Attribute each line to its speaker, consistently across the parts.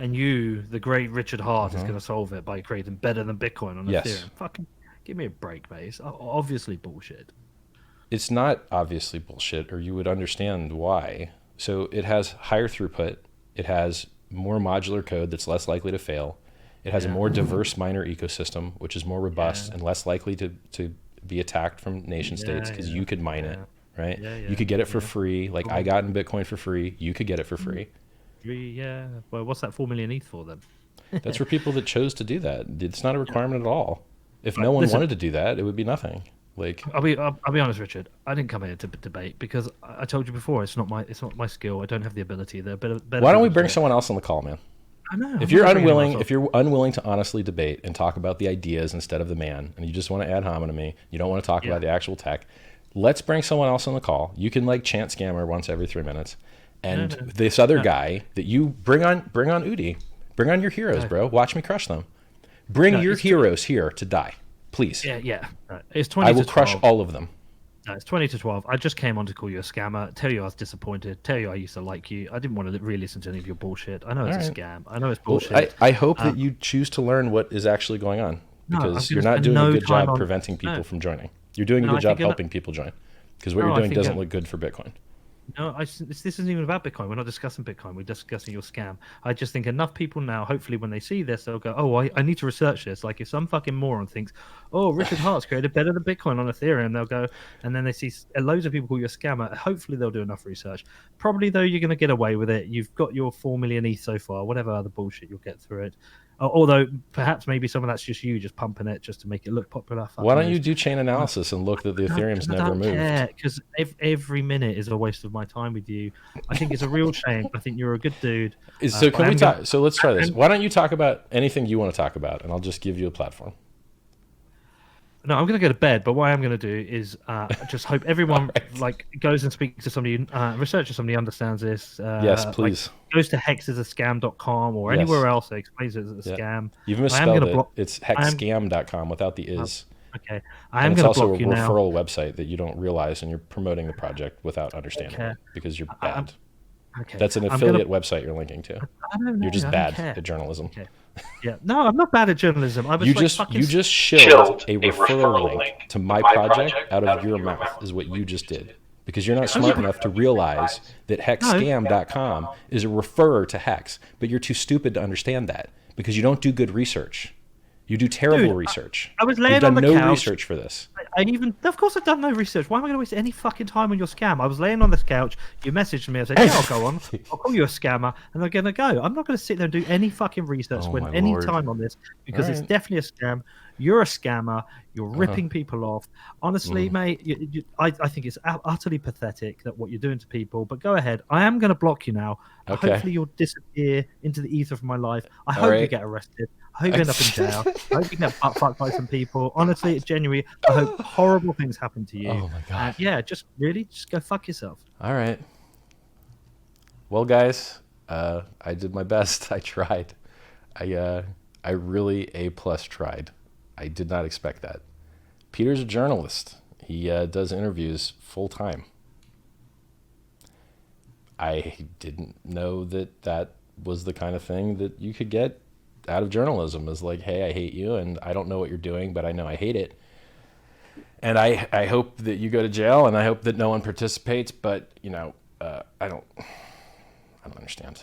Speaker 1: and you, the great Richard Hart, is
Speaker 2: Uh-huh.
Speaker 1: going to solve it by creating better than Bitcoin on
Speaker 2: Yes.
Speaker 1: Ethereum. Fucking give me a break, mate. It's obviously bullshit.
Speaker 2: It's not obviously bullshit, or you would understand why. So it has higher throughput. It has more modular code that's less likely to fail. It has a
Speaker 1: Yeah,
Speaker 2: more diverse miner ecosystem, which is more robust
Speaker 1: yeah,
Speaker 2: and less likely to be attacked from nation states
Speaker 1: yeah,
Speaker 2: because
Speaker 1: yeah,
Speaker 2: you could mine it,
Speaker 1: yeah,
Speaker 2: right?
Speaker 1: yeah,
Speaker 2: You
Speaker 1: yeah,
Speaker 2: could get it for
Speaker 1: yeah.
Speaker 2: free. Like I
Speaker 1: Cool.
Speaker 2: got in Bitcoin for free. You could get it for free.
Speaker 1: Yeah. Well, what's that 4 million ETH for then?
Speaker 2: That's for people that chose to do that. It's not a requirement at all. If
Speaker 1: Right,
Speaker 2: no one
Speaker 1: listen,
Speaker 2: wanted to do that, it would be nothing. Like,
Speaker 1: I'll be honest, Richard. I didn't come here to debate because I told you before it's not my skill. I don't have the ability. There are better
Speaker 2: why don't we
Speaker 1: people to
Speaker 2: bring
Speaker 1: do it.
Speaker 2: someone else on the call, man?
Speaker 1: I know.
Speaker 2: If
Speaker 1: I'm not
Speaker 2: you're
Speaker 1: gonna bring anyone else
Speaker 2: unwilling,
Speaker 1: on.
Speaker 2: if you're unwilling to honestly debate and talk about the ideas instead of the man, and you just want to ad hominem me, you don't want to talk
Speaker 1: Yeah.
Speaker 2: about the actual tech, let's bring someone else on the call. You can like chant scammer once every 3 minutes,
Speaker 1: No,
Speaker 2: and
Speaker 1: no,
Speaker 2: this other
Speaker 1: no,
Speaker 2: guy that you bring on Udi, bring on your heroes,
Speaker 1: no.
Speaker 2: bro. Watch me crush them. Bring
Speaker 1: No,
Speaker 2: your heroes here to die, please.
Speaker 1: yeah, yeah. No, it's
Speaker 2: I
Speaker 1: 20
Speaker 2: will
Speaker 1: to
Speaker 2: crush
Speaker 1: 12.
Speaker 2: all of them.
Speaker 1: No, it's 20 to 12. I just came on to call you a scammer, tell you I was disappointed, tell you I used to like you. I didn't want to really listen to any of your bullshit. I know
Speaker 2: All
Speaker 1: it's a
Speaker 2: right.
Speaker 1: scam. I know it's
Speaker 2: Well, I,
Speaker 1: bullshit.
Speaker 2: I hope
Speaker 1: Uh,
Speaker 2: that you choose to learn what is actually going on
Speaker 1: no, I'm
Speaker 2: because
Speaker 1: going
Speaker 2: you're
Speaker 1: to
Speaker 2: not
Speaker 1: spend
Speaker 2: doing a
Speaker 1: no
Speaker 2: good
Speaker 1: time
Speaker 2: job
Speaker 1: on.
Speaker 2: preventing people
Speaker 1: No,
Speaker 2: from joining. You're doing a
Speaker 1: no,
Speaker 2: good
Speaker 1: I
Speaker 2: job
Speaker 1: think.
Speaker 2: helping people join because what you're
Speaker 1: No, I
Speaker 2: doing
Speaker 1: think.
Speaker 2: doesn't look good for Bitcoin.
Speaker 1: No, this isn't even about Bitcoin. We're not discussing Bitcoin. We're discussing your scam. I just think enough people now, hopefully, when they see this, they'll go, "Oh, I need to research this." Like if some fucking moron thinks, "Oh, Richard Hart's created better than Bitcoin on Ethereum," they'll go, and then they see loads of people call you a scammer. Hopefully, they'll do enough research. Probably though, you're going to get away with it. You've got your 4 million ETH so far. Whatever other bullshit you'll get through it. Although perhaps maybe some of that's just you just pumping it just to make it look popular. Fuck
Speaker 2: Why don't you
Speaker 1: knows.
Speaker 2: do chain
Speaker 1: Uh,
Speaker 2: analysis and look that the
Speaker 1: because
Speaker 2: Ethereum's
Speaker 1: I
Speaker 2: never
Speaker 1: don't
Speaker 2: moved?
Speaker 1: care. Because every minute is a waste of my time with you. I think it's a real shame. I think you're a good dude.
Speaker 2: So
Speaker 1: But
Speaker 2: can
Speaker 1: I
Speaker 2: we
Speaker 1: am gonna.
Speaker 2: talk? So let's try this.
Speaker 1: I'm,
Speaker 2: Why don't you talk about anything you want to talk about, and I'll just give you a platform.
Speaker 1: no, I'm gonna go to bed. But what I'm gonna do is just hope
Speaker 2: All
Speaker 1: everyone
Speaker 2: right.
Speaker 1: like goes and speaks to somebody, researches somebody understands this.
Speaker 2: Yes,
Speaker 1: Like
Speaker 2: please.
Speaker 1: goes to hexisascam.com or
Speaker 2: Yes.
Speaker 1: anywhere else that explains it as a
Speaker 2: Yeah.
Speaker 1: scam.
Speaker 2: You've
Speaker 1: I am
Speaker 2: misspelled
Speaker 1: gonna
Speaker 2: it.
Speaker 1: block.
Speaker 2: It's
Speaker 1: I am
Speaker 2: hexscam.com without the
Speaker 1: uh,
Speaker 2: is.
Speaker 1: okay. I
Speaker 2: And
Speaker 1: am
Speaker 2: it's
Speaker 1: gonna
Speaker 2: also a
Speaker 1: block you now.
Speaker 2: referral website that you don't realize, and you're promoting the project without understanding
Speaker 1: Okay.
Speaker 2: it because you're
Speaker 1: I'm
Speaker 2: bad.
Speaker 1: okay.
Speaker 2: That's an
Speaker 1: I'm gonna.
Speaker 2: affiliate website you're linking to.
Speaker 1: I don't
Speaker 2: You're
Speaker 1: know.
Speaker 2: just
Speaker 1: I don't
Speaker 2: bad
Speaker 1: care.
Speaker 2: at journalism.
Speaker 1: Okay. Yeah. No, I'm not bad at journalism. I
Speaker 2: You
Speaker 1: was like
Speaker 2: just
Speaker 1: fucking.
Speaker 2: you just shilled a referral link to my project out of your mouth is what you just did. Because you're not
Speaker 1: Oh, yeah,
Speaker 2: smart enough to realize that
Speaker 1: no.
Speaker 2: hexscam.com is a referrer to Hex, but you're too stupid to understand that because you don't do good research. You do terrible
Speaker 1: Dude,
Speaker 2: research.
Speaker 1: I was
Speaker 2: You've
Speaker 1: laying on
Speaker 2: done
Speaker 1: the
Speaker 2: no
Speaker 1: couch.
Speaker 2: research for this.
Speaker 1: I even, of course, I've done no research. Why am I going to waste any fucking time on your scam? I was laying on this couch. You messaged me. I said, "Yeah, I'll go on. I'll call you a scammer," and I'm going to go. I'm not going to sit there and do any fucking research,
Speaker 2: Oh
Speaker 1: spend
Speaker 2: my
Speaker 1: any
Speaker 2: lord.
Speaker 1: time on this
Speaker 2: All
Speaker 1: because it's
Speaker 2: right.
Speaker 1: definitely a scam. You're a scammer. You're
Speaker 2: Uh-huh.
Speaker 1: ripping people off. Honestly, mate, I think it's utterly pathetic that what you're doing to people. But go ahead. I am going to block you now.
Speaker 2: Okay.
Speaker 1: Hopefully, you'll disappear into the ether of my life. I
Speaker 2: All
Speaker 1: hope you
Speaker 2: right.
Speaker 1: get arrested. I hope you end up in jail. I hope you get butt fucked by some people. Honestly, it's genuinely. I hope horrible things happen to you.
Speaker 2: Oh my god.
Speaker 1: And yeah, just really, just go fuck yourself.
Speaker 2: All right. Well, guys, I did my best. I tried. I really A plus tried. I did not expect that. Peter's a journalist. He does interviews full time. I didn't know that that was the kind of thing that you could get out of journalism. Is like, hey, I hate you, and I don't know what you're doing, but I know I hate it. And I hope that you go to jail, and I hope that no one participates. But I don't understand.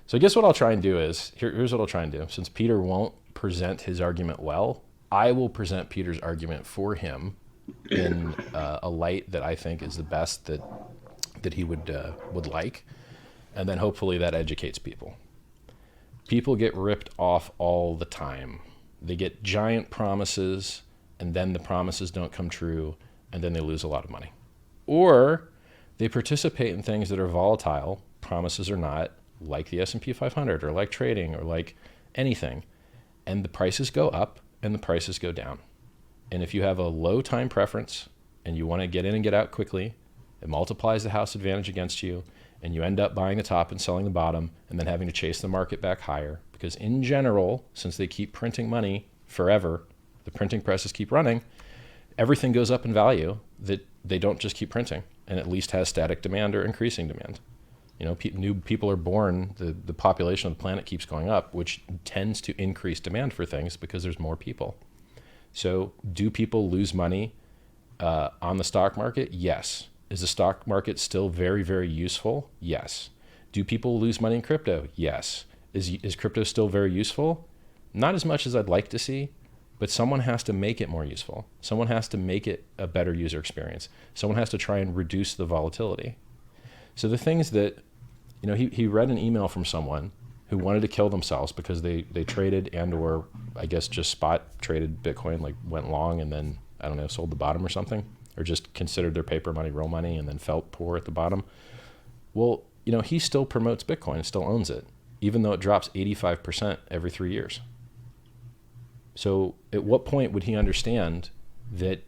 Speaker 2: So I guess what I'll try and do is here's what I'll try and do. Since Peter won't present his argument well, I will present Peter's argument for him in a light that I think is the best that he would like, and then hopefully that educates people. People get ripped off all the time. They get giant promises, and then the promises don't come true, and then they lose a lot of money. Or they participate in things that are volatile, promises or not, like the S&P 500 or like trading or like anything, and the prices go up and the prices go down. And if you have a low time preference and you want to get in and get out quickly, it multiplies the house advantage against you, and you end up buying the top and selling the bottom and then having to chase the market back higher. Because in general, since they keep printing money forever, the printing presses keep running, everything goes up in value that they don't just keep printing and at least has static demand or increasing demand. New people are born, the population of the planet keeps going up, which tends to increase demand for things because there's more people. So do people lose money on the stock market? Yes. Is the stock market still very, very useful? Yes. Do people lose money in crypto? Yes. Is crypto still very useful? Not as much as I'd like to see, but someone has to make it more useful. Someone has to make it a better user experience. Someone has to try and reduce the volatility. So the things that, he read an email from someone who wanted to kill themselves because they traded and or I guess just spot traded Bitcoin, like went long and then, I don't know, sold the bottom or something, or just considered their paper money real money and then felt poor at the bottom. Well, he still promotes Bitcoin, still owns it, even though it drops 85% every 3 years. So at what point would he understand that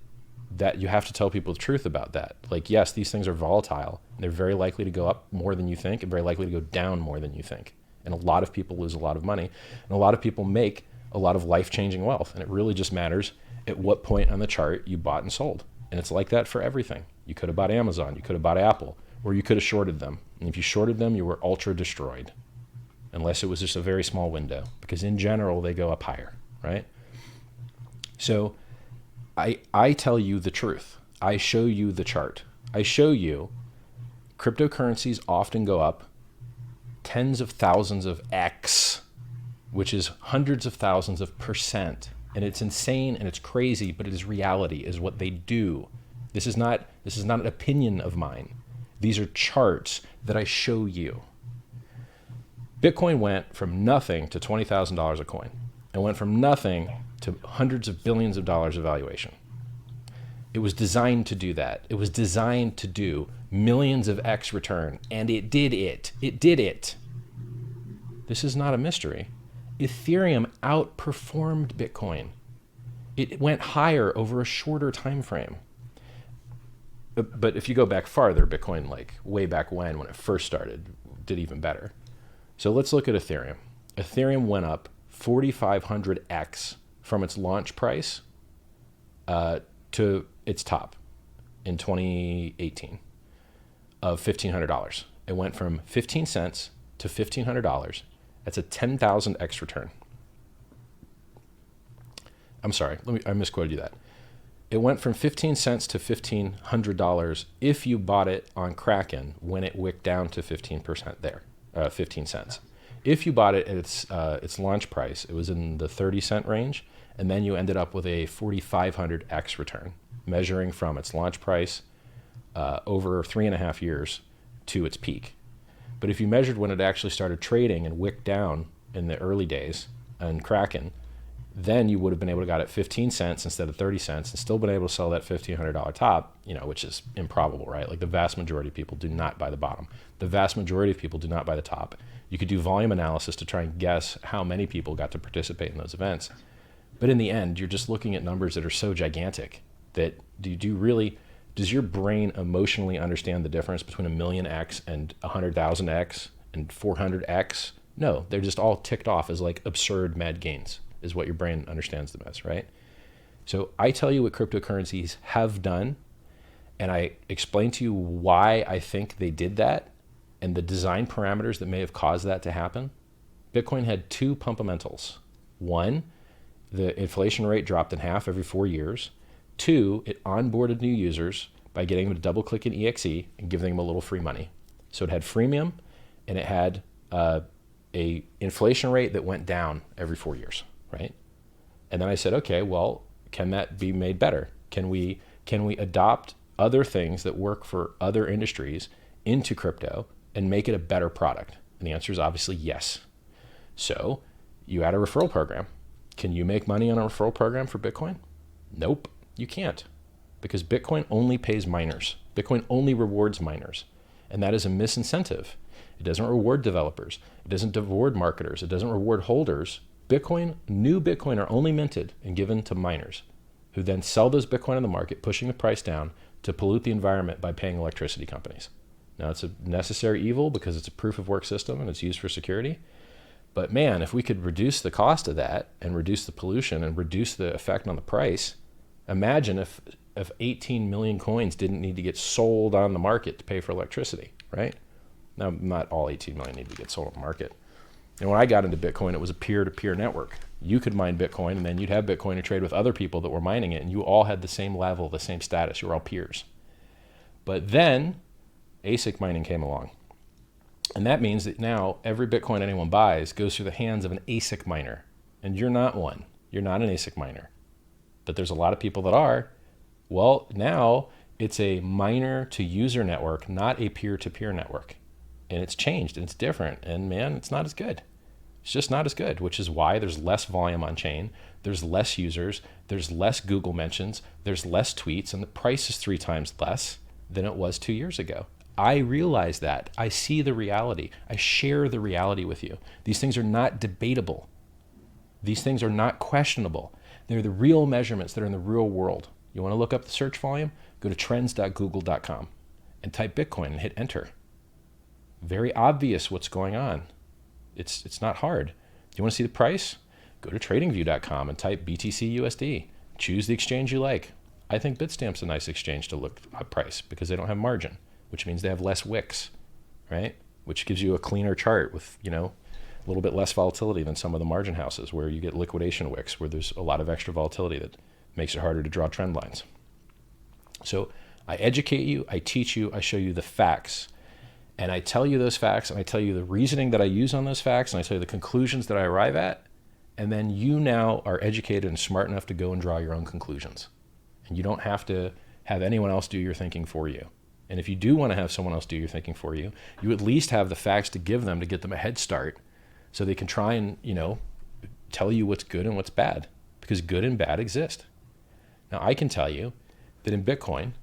Speaker 2: you have to tell people the truth about that? Like, yes, these things are volatile. They're very likely to go up more than you think and very likely to go down more than you think. And a lot of people lose a lot of money and a lot of people make a lot of life-changing wealth. And it really just matters at what point on the chart you bought and sold. And it's like that for everything. You could have bought Amazon, you could have bought Apple, or you could have shorted them. And if you shorted them, you were ultra destroyed, unless it was just a very small window, because in general, they go up higher, right? So I tell you the truth. I show you the chart. I show you cryptocurrencies often go up tens of thousands of X, which is hundreds of thousands of %. And it's insane and it's crazy, but it is reality, is what they do. This is not an opinion of mine. These are charts that I show you. Bitcoin went from nothing to $20,000 a coin. It went from nothing to hundreds of billions of dollars of valuation. It was designed to do that. It was designed to do millions of X return, and it did it. It did it. This is not a mystery. Ethereum outperformed Bitcoin. It went higher over a shorter time frame. But if you go back farther, Bitcoin, like way back when it first started, did even better. So let's look at Ethereum. Ethereum went up 4,500x from its launch price to its top in 2018 of $1,500. It went from 15 cents to $1,500. That's a 10,000x return. I'm sorry, I misquoted you that. It went from 15 cents to $1,500 if you bought it on Kraken when it wicked down to 15% there, 15 cents. If you bought it at its launch price, it was in the 30-cent range, and then you ended up with a 4,500x return, measuring from its launch price over 3.5 years to its peak. But if you measured when it actually started trading and wicked down in the early days on Kraken, then you would have been able to got it 15 cents instead of 30 cents and still been able to sell that $1,500 top, which is improbable, right? Like the vast majority of people do not buy the bottom. The vast majority of people do not buy the top. You could do volume analysis to try and guess how many people got to participate in those events. But in the end, you're just looking at numbers that are so gigantic that does your brain emotionally understand the difference between 1,000,000x and 100,000x and 400x? No, they're just all ticked off as like absurd mad gains, is what your brain understands them as, right? So I tell you what cryptocurrencies have done, and I explain to you why I think they did that and the design parameters that may have caused that to happen. Bitcoin had two fundamentals. One, the inflation rate dropped in half every 4 years. Two, it onboarded new users by getting them to double click an EXE and giving them a little free money. So it had freemium, and it had a inflation rate that went down every 4 years, right? And then I said, okay, well, can that be made better? Can we adopt other things that work for other industries into crypto and make it a better product? And the answer is obviously yes. So you add a referral program. Can you make money on a referral program for Bitcoin? Nope, you can't, because Bitcoin only pays miners. Bitcoin only rewards miners, and that is a misincentive. It doesn't reward developers. It doesn't reward marketers. It doesn't reward holders. New Bitcoin are only minted and given to miners, who then sell those Bitcoin on the market, pushing the price down to pollute the environment by paying electricity companies. Now, it's a necessary evil because it's a proof of work system and it's used for security. But man, if we could reduce the cost of that and reduce the pollution and reduce the effect on the price, imagine if 18 million coins didn't need to get sold on the market to pay for electricity, right? Now, not all 18 million need to get sold on the market. And when I got into Bitcoin, it was a peer-to-peer network. You could mine Bitcoin, and then you'd have Bitcoin to trade with other people that were mining it, and you all had the same level, the same status. You were all peers. But then ASIC mining came along. And that means that now every Bitcoin anyone buys goes through the hands of an ASIC miner. And you're not one. You're not an ASIC miner. But there's a lot of people that are. Well, now it's a miner to user network, not a peer-to-peer network. And it's changed and it's different. And man, it's not as good. It's just not as good, which is why there's less volume on chain. There's less users. There's less Google mentions. There's less tweets. And the price is 3 times less than it was 2 years ago. I realize that. I see the reality. I share the reality with you. These things are not debatable. These things are not questionable. They're the real measurements that are in the real world. You want to look up the search volume? Go to trends.google.com and type Bitcoin and hit enter. Very obvious what's going on. It's not hard. Do you want to see the price? Go to tradingview.com and type BTC USD. Choose the exchange you like. I think Bitstamp's a nice exchange to look at price because they don't have margin, which means they have less wicks, right? Which gives you a cleaner chart with, a little bit less volatility than some of the margin houses where you get liquidation wicks, where there's a lot of extra volatility that makes it harder to draw trend lines. So I educate you, I teach you, I show you the facts. And I tell you those facts, and I tell you the reasoning that I use on those facts, and I tell you the conclusions that I arrive at. And then you now are educated and smart enough to go and draw your own conclusions. And you don't have to have anyone else do your thinking for you. And if you do want to have someone else do your thinking for you, you at least have the facts to give them to get them a head start so they can try and, tell you what's good and what's bad, because good and bad exist. Now, I can tell you that in Bitcoin,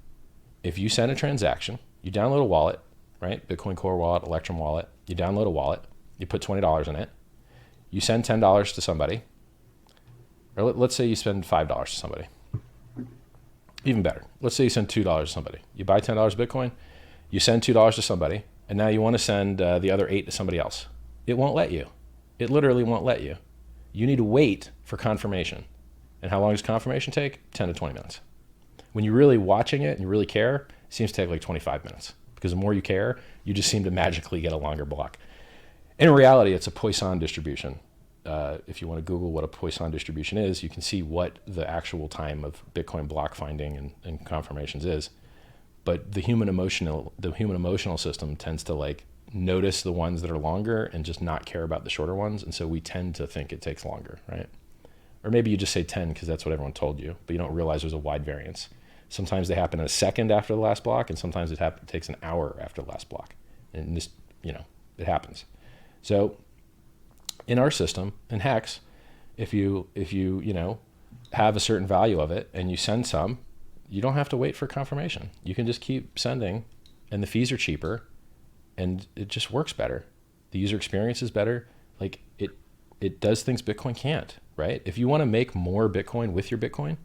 Speaker 2: if you send a transaction, you download a wallet, right? Bitcoin Core wallet, Electrum wallet. You download a wallet. You put $20 in it. You send $10 to somebody. Or let's say you spend $5 to somebody. Even better. Let's say you send $2 to somebody. You buy $10 Bitcoin. You send $2 to somebody. And now you want to send the other 8 to somebody else. It won't let you. It literally won't let you. You need to wait for confirmation. And how long does confirmation take? 10 to 20 minutes. When you're really watching it and you really care, it seems to take like 25 minutes. Because the more you care, you just seem to magically get a longer block. In reality, it's a Poisson distribution. If you want to Google what a Poisson distribution is, you can see what the actual time of Bitcoin block finding and confirmations is. But the human emotional system tends to notice the ones that are longer and just not care about the shorter ones. And so we tend to think it takes longer, right? Or maybe you just say 10 because that's what everyone told you, but you don't realize there's a wide variance. Sometimes they happen in a second after the last block, and sometimes it takes an hour after the last block. And this, it happens. So in our system, in Hex, if you have a certain value of it and you send some, you don't have to wait for confirmation. You can just keep sending, and the fees are cheaper, and it just works better. The user experience is better. It does things Bitcoin can't, right? If you want to make more Bitcoin with your Bitcoin,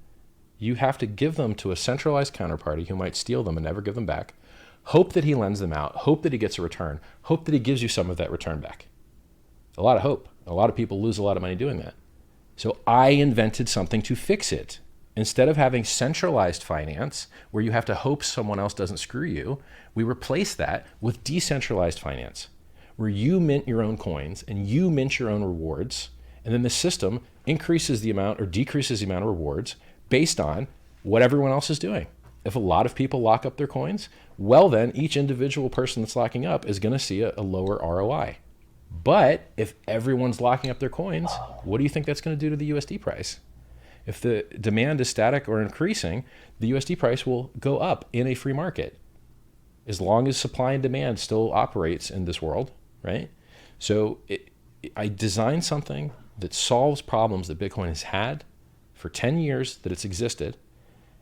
Speaker 2: you have to give them to a centralized counterparty who might steal them and never give them back, hope that he lends them out, hope that he gets a return, hope that he gives you some of that return back. A lot of hope. A lot of people lose a lot of money doing that. So I invented something to fix it. Instead of having centralized finance where you have to hope someone else doesn't screw you, we replace that with decentralized finance where you mint your own coins and you mint your own rewards, and then the system increases the amount or decreases the amount of rewards based on what everyone else is doing. If a lot of people lock up their coins, well then each individual person that's locking up is going to see a lower ROI. But if everyone's locking up their coins, what do you think that's going to do to the USD price? If the demand is static or increasing, the USD price will go up in a free market as long as supply and demand still operates in this world, right? So I designed something that solves problems that Bitcoin has had for 10 years that it's existed,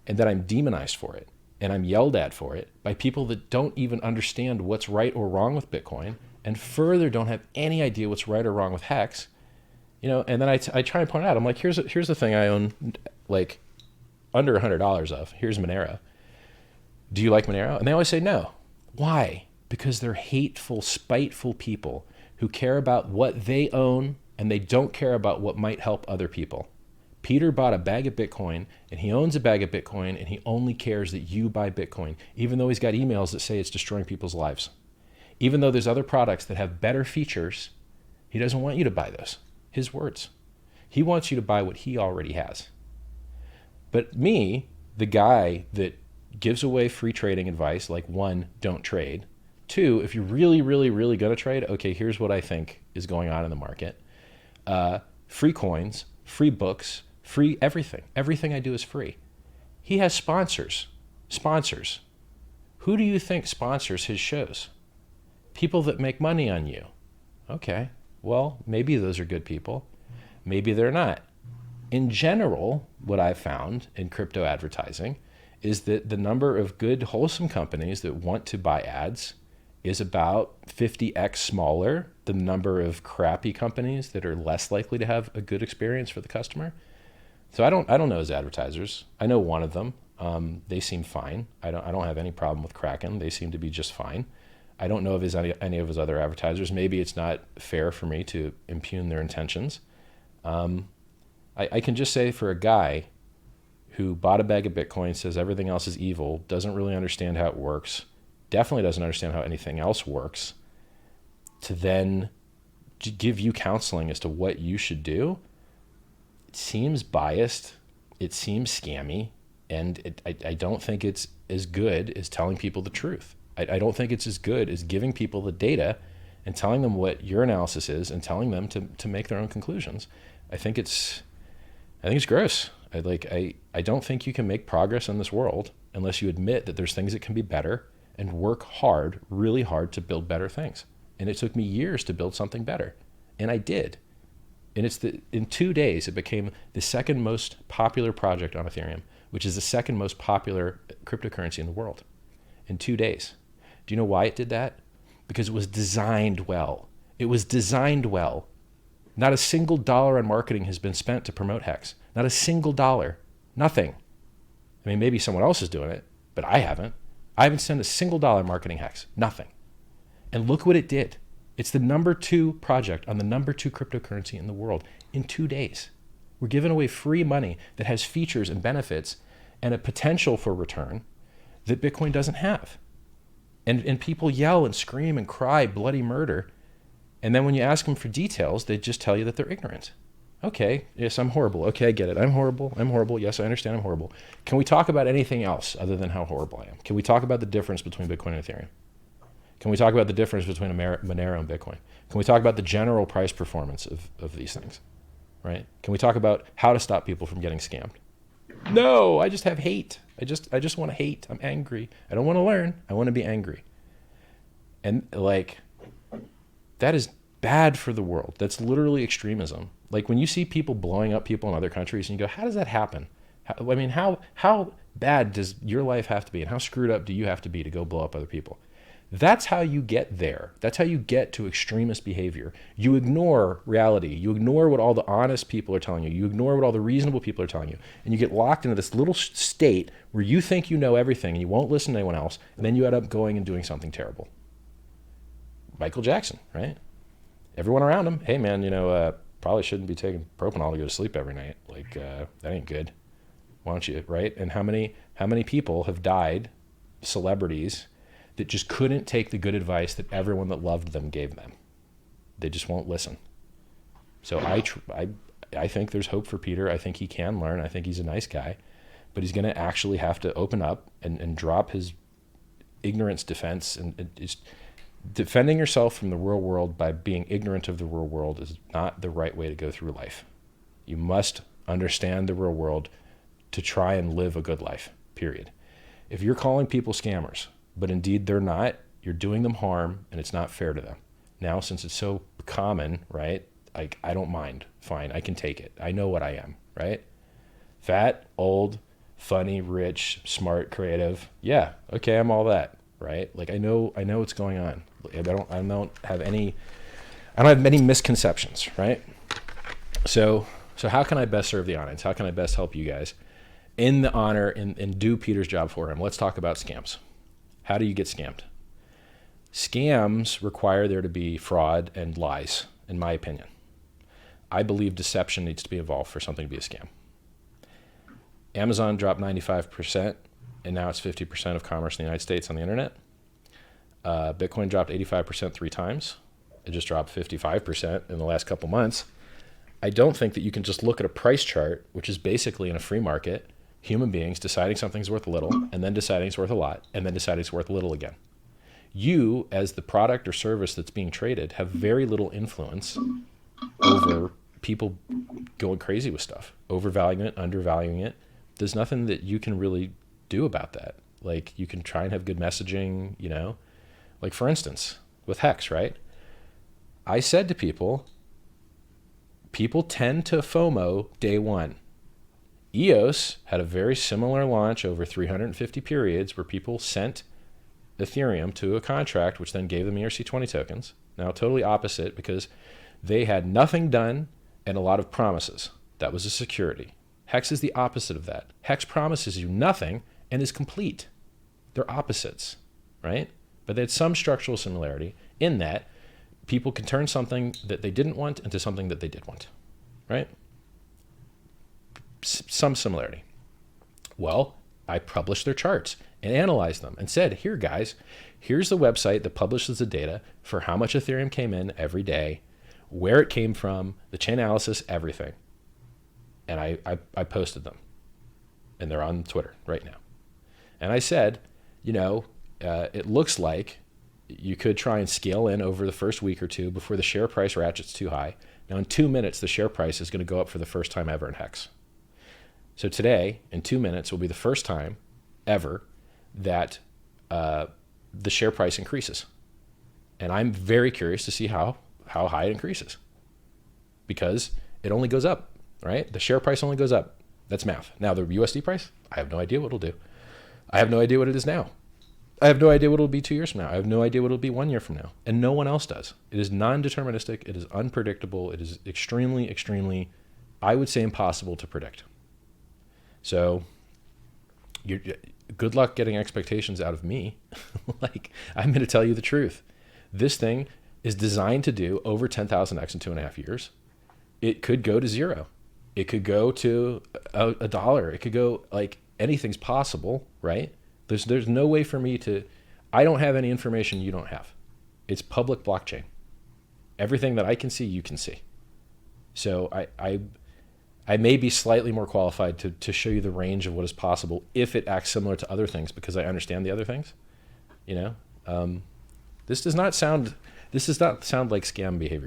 Speaker 2: and that I'm demonized for it, and I'm yelled at for it by people that don't even understand what's right or wrong with Bitcoin, and further don't have any idea what's right or wrong with Hex. And then I try and point out, I'm like, here's the thing I own under $100 of. Here's Monero. Do you like Monero? And they always say no. Why? Because they're hateful, spiteful people who care about what they own and they don't care about what might help other people. Peter bought a bag of Bitcoin and he owns a bag of Bitcoin and he only cares that you buy Bitcoin, even though he's got emails that say it's destroying people's lives. Even though there's other products that have better features, he doesn't want you to buy those. His words. He wants you to buy what he already has. But me, the guy that gives away free trading advice, like 1, don't trade. 2, if you're really, really, really going to trade, okay, here's what I think is going on in the market. Free coins, free books, free everything. Everything I do is free. He has sponsors. Sponsors. Who do you think sponsors his shows? People that make money on you. Okay, well, maybe those are good people. Maybe they're not. In general, what I've found in crypto advertising is that the number of good, wholesome companies that want to buy ads is about 50x smaller than the number of crappy companies that are less likely to have a good experience for the customer. So I don't know his advertisers. I know one of them. They seem fine. I don't have any problem with Kraken. They seem to be just fine. I don't know of any of his other advertisers. Maybe it's not fair for me to impugn their intentions. I can just say, for a guy who bought a bag of Bitcoin, says everything else is evil, doesn't really understand how it works, definitely doesn't understand how anything else works, to then give you counseling as to what you should do, it seems biased, it seems scammy, and I don't think it's as good as telling people the truth. I don't think it's as good as giving people the data and telling them what your analysis is and telling them to make their own conclusions. I think it's gross. I don't think you can make progress in this world unless you admit that there's things that can be better and work hard, really hard, to build better things. And it took me years to build something better, and I did. And in 2 days, it became the second most popular project on Ethereum, which is the second most popular cryptocurrency in the world. In 2 days. Do you know why it did that? Because it was designed well. It was designed well. Not a single dollar on marketing has been spent to promote Hex. Not a single dollar. Nothing. I mean, maybe someone else is doing it, but I haven't. I haven't spent a single dollar marketing Hex. Nothing. And look what it did. It's the number 2 project on the number 2 cryptocurrency in the world in 2 days. We're giving away free money that has features and benefits and a potential for return that Bitcoin doesn't have. And people yell and scream and cry bloody murder. And then when you ask them for details, they just tell you that they're ignorant. Okay, yes, I'm horrible. Okay, I get it. I'm horrible. I'm horrible. Yes, I understand I'm horrible. Can we talk about anything else other than how horrible I am? Can we talk about the difference between Bitcoin and Ethereum? Can we talk about the difference between Monero and Bitcoin? Can we talk about the general price performance of these things, right? Can we talk about how to stop people from getting scammed? No, I just have hate. I just want to hate. I'm angry. I don't want to learn. I want to be angry. And that is bad for the world. That's literally extremism. Like when you see people blowing up people in other countries and you go, how does that happen? How bad does your life have to be? And how screwed up do you have to be to go blow up other people? That's how you get there. That's how you get to extremist behavior. You ignore reality. You ignore what all the honest people are telling you. You ignore what all the reasonable people are telling you. And you get locked into this little state where you think you know everything and you won't listen to anyone else. And then you end up going and doing something terrible. Michael Jackson, right? Everyone around him, hey man, probably shouldn't be taking propanol to go to sleep every night. That ain't good. Why don't you, right? And how many people have died, celebrities, that just couldn't take the good advice that everyone that loved them gave them. They just won't listen. So I think there's hope for Peter. I think he can learn. I think he's a nice guy, but he's going to actually have to open up and drop his ignorance defense. And just defending yourself from the real world by being ignorant of the real world is not the right way to go through life. You must understand the real world to try and live a good life, period. If you're calling people scammers, but indeed they're not, you're doing them harm, and it's not fair to them. Now, since it's so common, right, I don't mind. Fine, I can take it. I know what I am, right? Fat, old, funny, rich, smart, creative. Yeah, okay, I'm all that, right? I know what's going on. I don't have any misconceptions, right? So how can I best serve the audience? How can I best help you guys in the honor and do Peter's job for him? Let's talk about scams. How do you get scammed? Scams require there to be fraud and lies, in my opinion. I believe deception needs to be involved for something to be a scam. Amazon dropped 95%, and now it's 50% of commerce in the United States on the internet. Bitcoin dropped 85% 3 times. It just dropped 55% in the last couple months. I don't think that you can just look at a price chart, which is basically in a free market, human beings deciding something's worth a little, and then deciding it's worth a lot, and then deciding it's worth a little again. You, as the product or service that's being traded, have very little influence over people going crazy with stuff, overvaluing it, undervaluing it. There's nothing that you can really do about that. Like, you can try and have good messaging, you know? Like, for instance, with Hex, right? I said to people tend to FOMO day one. EOS had a very similar launch over 350 periods where people sent Ethereum to a contract, which then gave them ERC20 tokens. Now, totally opposite, because they had nothing done and a lot of promises. That was a security. Hex is the opposite of that. Hex promises you nothing and is complete. They're opposites, right? But they had some structural similarity in that people can turn something that they didn't want into something that they did want, right? Some similarity. Well, I published their charts and analyzed them and said, here, guys, here's the website that publishes the data for how much Ethereum came in every day, where it came from, the chain analysis, everything. And I posted them. And they're on Twitter right now. And I said, you know, it looks like you could try and scale in over the first week or two before the share price ratchets too high. Now, in 2 minutes, the share price is going to go up for the first time ever in Hex. So today, in 2 minutes, will be the first time ever that the share price increases. And I'm very curious to see how high it increases, because it only goes up, right? The share price only goes up. That's math. Now, the USD price, I have no idea what it'll do. I have no idea what it is now. I have no idea what it'll be 2 years from now. I have no idea what it'll be 1 year from now. And no one else does. It is non-deterministic. It is unpredictable. It is extremely, extremely, I would say, impossible to predict. So good luck getting expectations out of me. Like, I'm going to tell you the truth. This thing is designed to do over 10,000x in 2.5 years. It could go to zero. It could go to a dollar. It could go, like, anything's possible, right? There's no way for me to, I don't have any information you don't have. It's public blockchain. Everything that I can see, you can see. So I may be slightly more qualified to show you the range of what is possible if it acts similar to other things, because I understand the other things. You know, this does not sound like scam behavior